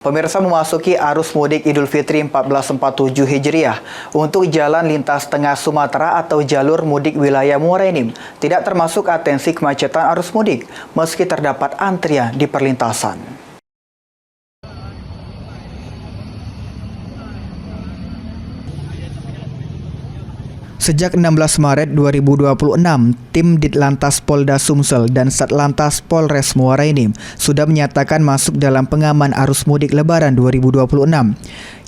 Pemirsa, memasuki arus mudik Idul Fitri 1447 Hijriah untuk jalan lintas tengah Sumatera atau jalur mudik wilayah Muara Enim tidak termasuk atensi kemacetan arus mudik meski terdapat antrian di perlintasan. Sejak 16 Maret 2026, tim Ditlantas Polda Sumsel dan Satlantas Polres Muara Enim sudah menyatakan masuk dalam pengaman arus mudik Lebaran 2026.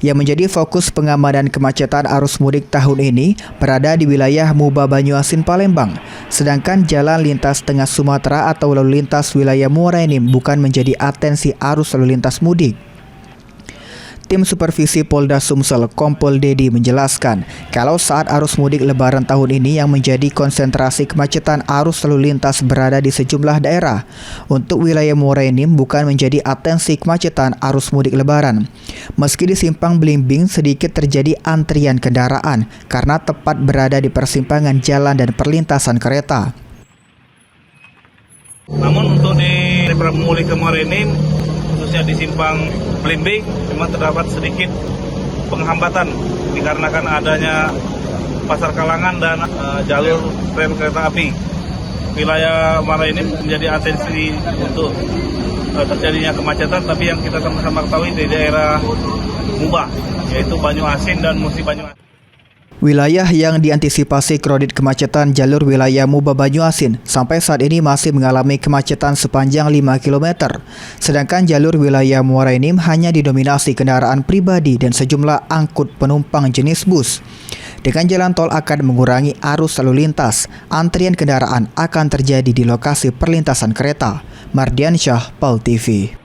Yang menjadi fokus pengamanan kemacetan arus mudik tahun ini berada di wilayah Muba Banyuasin Palembang, sedangkan jalan lintas tengah Sumatera atau lalu lintas wilayah Muara Enim bukan menjadi atensi arus lalu lintas mudik. Tim Supervisi Polda Sumsel Kompol Dedi menjelaskan kalau saat arus mudik Lebaran tahun ini yang menjadi konsentrasi kemacetan arus lalu lintas berada di sejumlah daerah. Untuk wilayah Muara Enim bukan menjadi atensi kemacetan arus mudik Lebaran. Meski di Simpang Belimbing sedikit terjadi antrian kendaraan karena tepat berada di persimpangan jalan dan perlintasan kereta. Namun untuk di pemudik ke Muara Enim, khususnya di Simpang Belimbing, memang terdapat sedikit penghambatan dikarenakan adanya pasar Kalangan dan jalur rel kereta api. Wilayah Muara Enim menjadi atensi untuk terjadinya kemacetan, tapi yang kita sama-sama ketahui di daerah Muba, yaitu Banyuasin dan Musi Banyuasin. Wilayah yang diantisipasi kredit kemacetan jalur wilayah Muba Banyuasin sampai saat ini masih mengalami kemacetan sepanjang 5 km. Sedangkan jalur wilayah Muara Enim hanya didominasi kendaraan pribadi dan sejumlah angkut penumpang jenis bus. Dengan jalan tol akan mengurangi arus lalu lintas, antrian kendaraan akan terjadi di lokasi perlintasan kereta. Mardiansyah, PAL TV.